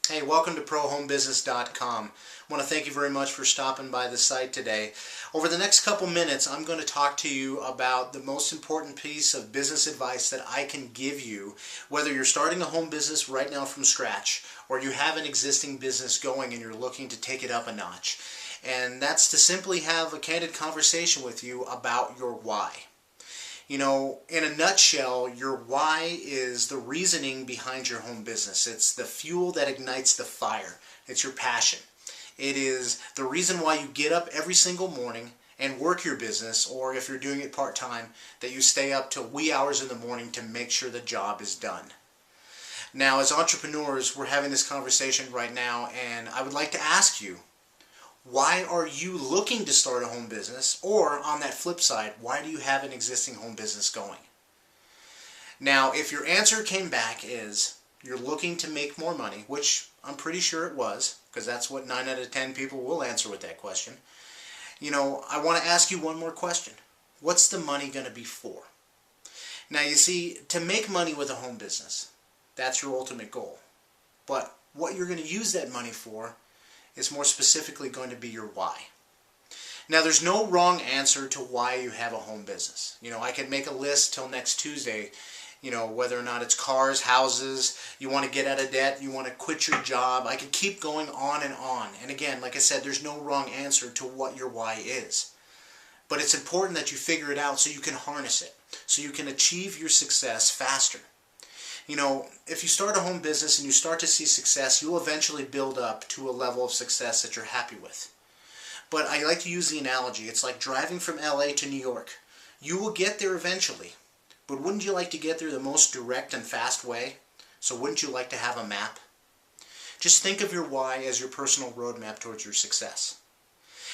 Hey, welcome to ProHomeBusiness.com. I want to thank you very much for stopping by the site today. Over the next couple minutes, I'm going to talk to you about the most important piece of business advice that I can give you, whether you're starting a home business right now from scratch, or you have an existing business going and you're looking to take it up a notch. And that's to simply have a candid conversation with you about your why. You know, in a nutshell, your why is the reasoning behind your home business. It's the fuel that ignites the fire. It's your passion. It is the reason why you get up every single morning and work your business, or if you're doing it part-time, that you stay up till wee hours in the morning to make sure the job is done. Now, as entrepreneurs, we're having this conversation right now, and I would like to ask you, why are you looking to start a home business? Or on that flip side, why do you have an existing home business going? Now, if your answer came back is you're looking to make more money, which I'm pretty sure it was, because that's what 9 out of 10 people will answer with that question. You know, I want to ask you one more question. What's the money going to be for? Now, you see, to make money with a home business, that's your ultimate goal. But what you're going to use that money for is more specifically going to be your why. Now, there's no wrong answer to why you have a home business. You know, I could make a list till next Tuesday, you know, whether or not it's cars, houses, you want to get out of debt, you want to quit your job. I could keep going on and on. And again, like I said, there's no wrong answer to what your why is. But it's important that you figure it out so you can harness it, so you can achieve your success faster. You know, if you start a home business and you start to see success, you'll eventually build up to a level of success that you're happy with. But I like to use the analogy, it's like driving from LA to New York. You will get there eventually, but wouldn't you like to get there the most direct and fast way? So wouldn't you like to have a map? Just think of your why as your personal roadmap towards your success.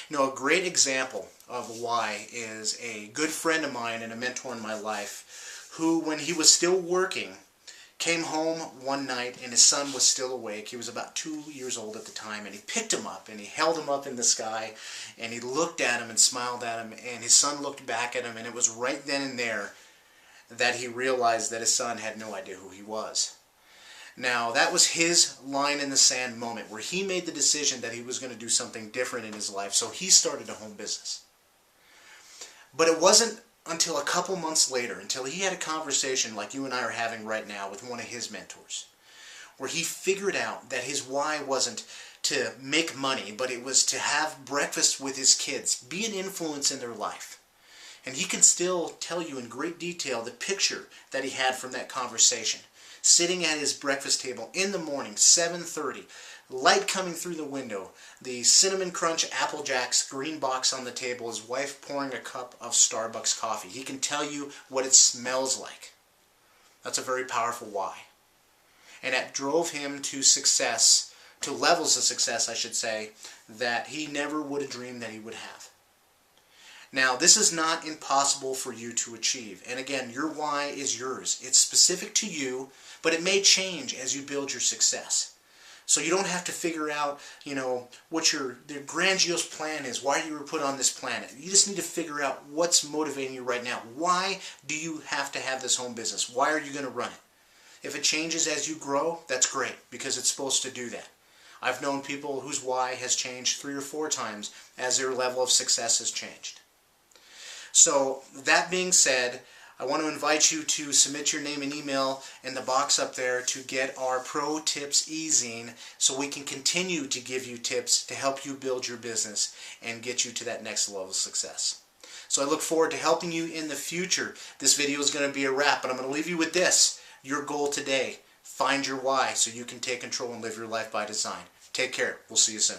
You know, a great example of why is a good friend of mine and a mentor in my life who, when he was still working, came home one night and his son was still awake. He was about 2 years old at the time, and he picked him up and he held him up in the sky and he looked at him and smiled at him, and his son looked back at him, and it was right then and there that he realized that his son had no idea who he was. Now, that was his line in the sand moment where he made the decision that he was going to do something different in his life, so he started a home business. But it wasn't until a couple months later, until he had a conversation like you and I are having right now with one of his mentors, where he figured out that his why wasn't to make money, but it was to have breakfast with his kids, be an influence in their life. And he can still tell you in great detail the picture that he had from that conversation. Sitting at his breakfast table in the morning, 7:30, light coming through the window, the Cinnamon Crunch Apple Jacks green box on the table, his wife pouring a cup of Starbucks coffee. He can tell you what it smells like. That's a very powerful why. And that drove him to success, to levels of success, I should say, that he never would have dreamed that he would have. Now, this is not impossible for you to achieve. And again, your why is yours. It's specific to you, but it may change as you build your success. So you don't have to figure out, you know, what the grandiose plan is, why you were put on this planet. You just need to figure out what's motivating you right now. Why do you have to have this home business? Why are you going to run it? If it changes as you grow, that's great, because it's supposed to do that. I've known people whose why has changed 3 or 4 times as their level of success has changed. So, that being said, I want to invite you to submit your name and email in the box up there to get our Pro Tips e-zine so we can continue to give you tips to help you build your business and get you to that next level of success. So I look forward to helping you in the future. This video is going to be a wrap, but I'm going to leave you with this. Your goal today, find your why so you can take control and live your life by design. Take care. We'll see you soon.